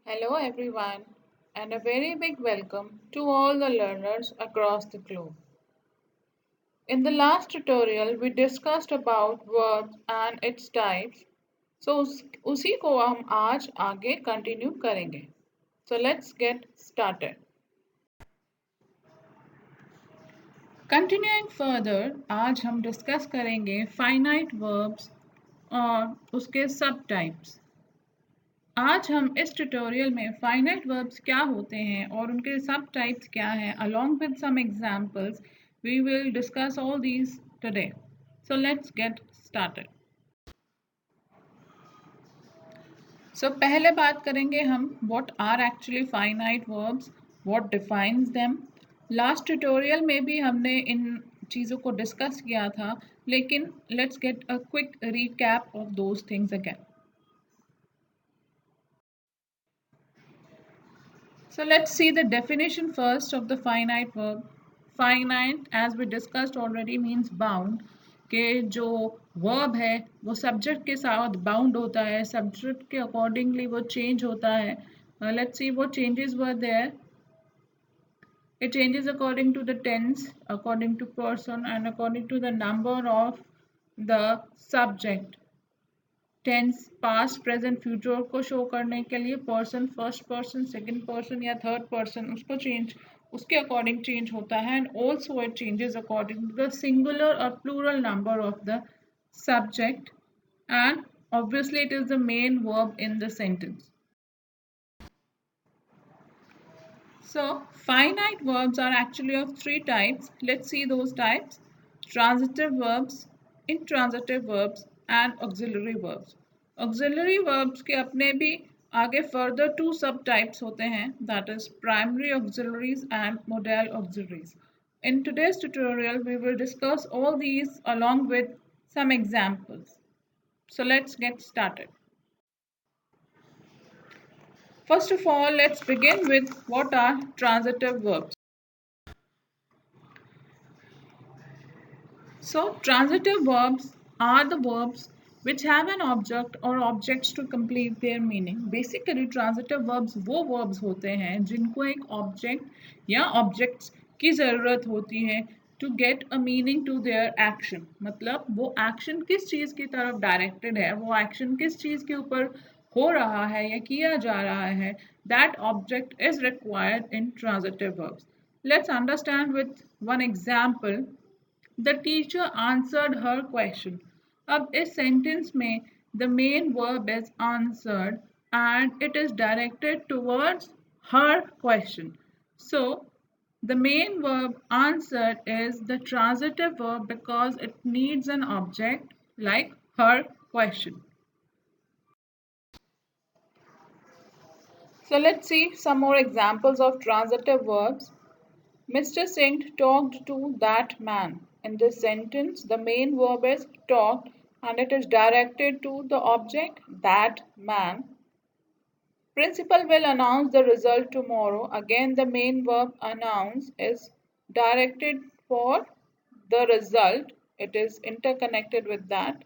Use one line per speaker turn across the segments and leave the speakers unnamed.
Hello, everyone, and a very big welcome to all the learners across the globe. In the last tutorial, we discussed about verbs and its types. उसी को हम आज आगे continue करेंगे. So let's get started. Continuing further, आज हम discuss करेंगे finite verbs और उसके सब टाइप्स. आज हम इस ट्यूटोरियल में फाइनाइट वर्ब्स क्या होते हैं और उनके सब टाइप्स क्या हैं along with some examples we will discuss all these today. So let's get started. So पहले बात करेंगे हम what are actually finite verbs, what defines them. Last tutorial में भी हमने इन चीज़ों को डिस्कस किया था, लेकिन let's get a quick recap of those things again. So let's see the definition first of the finite verb. Finite, as we discussed already, means bound. कि जो verb है वो subject के साथ bound होता है, subject के accordingly वो change होता है. Let's see what changes were there. It changes according to the tense, according to person, and according to the number of the subject. Tense past present future को show करने के लिए person first person second person या third person उसके according change होता है and also it changes according to the singular और plural number of the subject and obviously it is the main verb in the sentence. So finite verbs are actually of three types. Let's see those types: transitive verbs, intransitive verbs and auxiliary verbs. Auxiliary verbs के अपने भी आगे further two subtypes होते हैं, that is primary auxiliaries and modal auxiliaries. In today's tutorial we will discuss all these along with some examples. So let's get started. First of all, let's begin with what are transitive verbs. So transitive verbs are the verbs which have an object or objects to complete their meaning. Basically transitive verbs वो verbs होते हैं जिनको एक object या objects की ज़रूरत होती है to get a meaning to their action. मतलब वो action किस चीज़ की तरफ directed है, वो action किस चीज़ के ऊपर हो रहा है या किया जा रहा है, that object is required in transitive verbs. Let's understand with one example. The teacher answered her question. अब इस sentence में the main verb is answered and it is directed towards her question. So the main verb answered is the transitive verb because it needs an object like her question. So let's see some more examples of transitive verbs. Mr. Singh talked to that man. In this sentence, the main verb is talked and it is directed to the object that man. Principal will announce the result tomorrow. Again, the main verb announce is directed for the result. It is interconnected with that.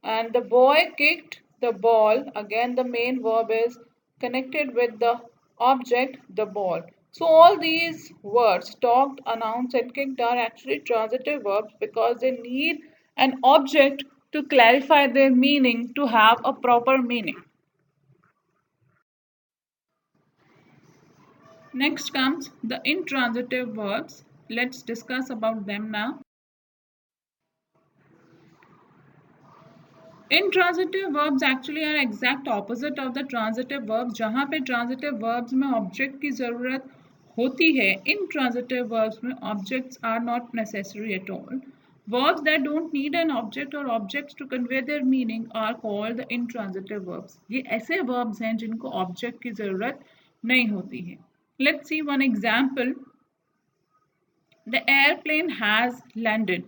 And the boy kicked the ball. Again, the main verb is connected with the object, the ball. So all these words, talked, announced, and kicked, are actually transitive verbs because they need an object to clarify their meaning to have a proper meaning. Next comes the intransitive verbs. Let's discuss about them now. Intransitive verbs actually are exact opposite of the transitive verbs. जहाँ पे transitive verbs में object की ज़रूरत होती है, intransitive verbs में objects are not necessary at all. Verbs that don't need an object or objects to convey their meaning are called the intransitive verbs. ये ऐसे verbs हैं जिनको object की ज़रूरत नहीं होती है. Let's see one example. The airplane has landed.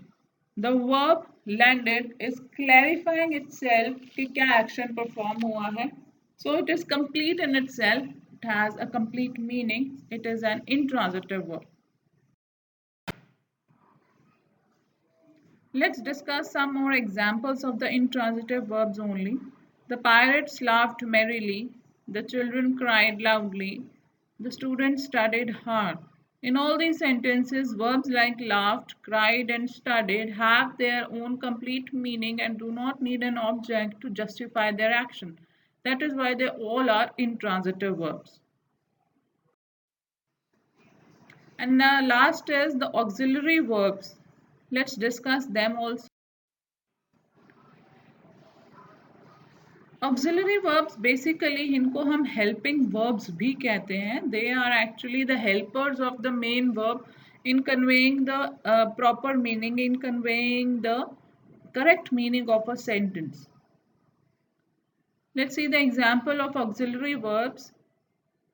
The verb landed is clarifying itself कि क्या action perform हुआ है. So it is complete in itself. It has a complete meaning. It is an intransitive verb. Let's discuss some more examples of the intransitive verbs only. The pirates laughed merrily. The children cried loudly. The students studied hard. In all these sentences, verbs like laughed, cried, and studied have their own complete meaning and do not need an object to justify their action. That is why they all are intransitive verbs. And now last is the auxiliary verbs. Let's discuss them also. Auxiliary verbs basically इनको हम helping verbs भी कहते हैं. They are actually the helpers of the main verb in conveying the proper meaning, in conveying the correct meaning of a sentence. Let's see the example of auxiliary verbs.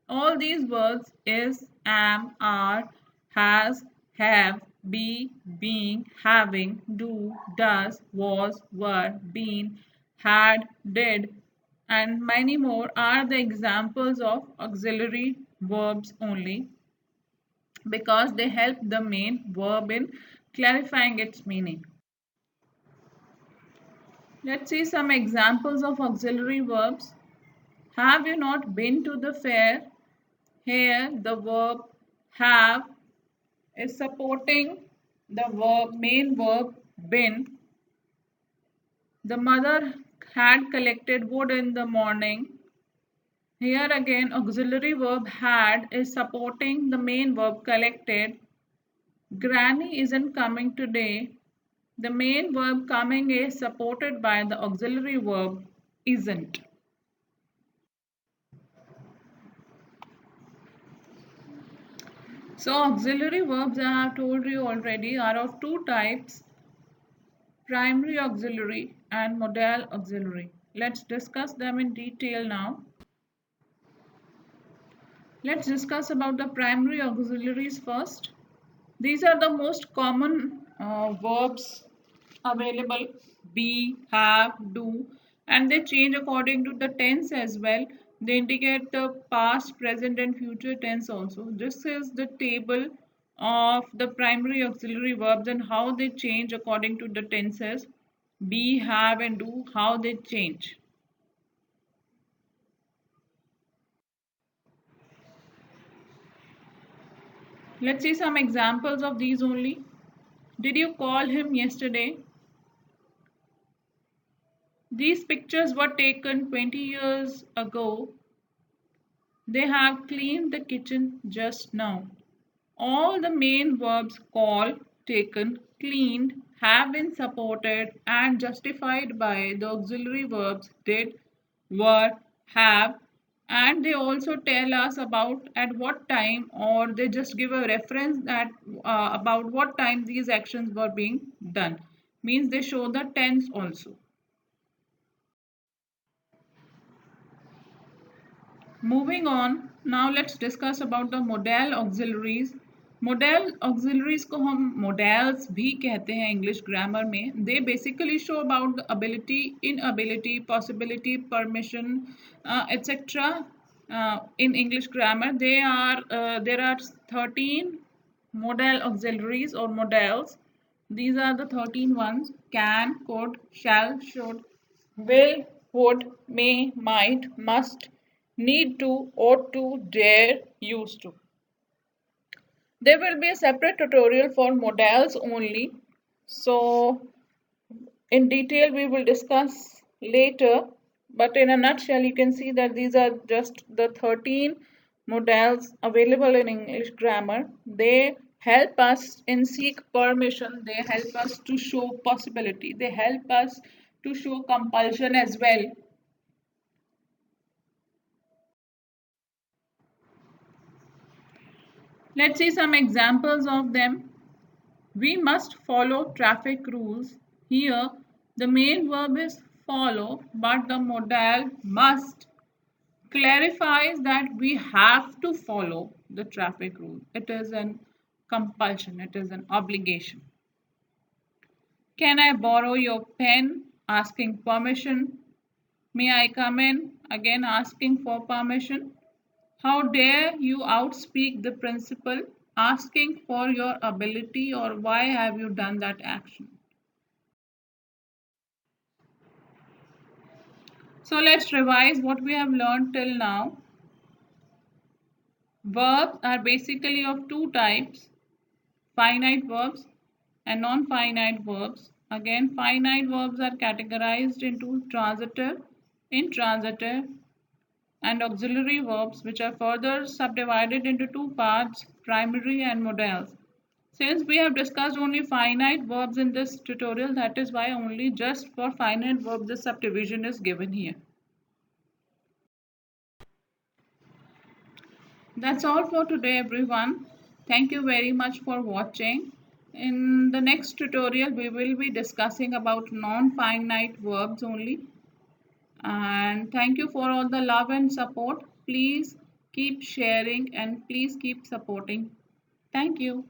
All these words is, am, are, has, have, be, being, having, do, does, was, were, been, had, did, and many more are the examples of auxiliary verbs only because they help the main verb in clarifying its meaning. Let's see some examples of auxiliary verbs. Have you not been to the fair? Here the verb have is supporting the main verb been. The mother had collected wood in the morning. Here again auxiliary verb had is supporting the main verb collected. Granny isn't coming today. The main verb coming is supported by the auxiliary verb isn't. So auxiliary verbs, I have told you already, are of two types: primary auxiliary and modal auxiliary. Let's discuss them in detail now. Let's discuss about the primary auxiliaries first. These are the most common verbs available: be, have, do, and they change according to the tense as well. They indicate the past, present, and future tense also. This is the table of the primary auxiliary verbs and how they change according to the tenses. Be, have, and do, how they change. Let's see some examples of these only. Did you call him yesterday? These pictures were taken 20 years ago. They have cleaned the kitchen just now. All the main verbs call, taken, cleaned have been supported and justified by the auxiliary verbs did, were, have, and they also tell us about at what time, or they just give a reference that about what time these actions were being done. Means they show the tense also. Moving on, now let's discuss about the modal auxiliaries. Modal auxiliaries को हम modals भी कहते हैं English grammar में. They basically show about the ability, inability, possibility, permission, etc. In English grammar, there are 13 modal auxiliaries or modals. These are the 13 ones: can, could, shall, should, will, would, may, might, must, need to, ought to, dare, used to. There will be a separate tutorial for modals only. So in detail we will discuss later. But in a nutshell, you can see that these are just the 13 modals available in English grammar. They help us in seek permission. They help us to show possibility. They help us to show compulsion as well. Let's see some examples of them. We must follow traffic rules. Here, the main verb is follow, but the modal must clarifies that we have to follow the traffic rule. It is an compulsion, it is an obligation. Can I borrow your pen? Asking permission. May I come in? Again, asking for permission. How dare you outspeak the principal? Asking for your ability, or why have you done that action? So let's revise what we have learned till now. Verbs are basically of two types, finite verbs and non-finite verbs. Again, finite verbs are categorized into transitive, intransitive, and auxiliary verbs, which are further subdivided into two parts, primary and modals. Since we have discussed only finite verbs in this tutorial, that is why only just for finite verbs this subdivision is given here. That's all for today, everyone. Thank you very much for watching. In the next tutorial, we will be discussing about non-finite verbs only. And thank you for all the love and support. Please keep sharing and please keep supporting. Thank you.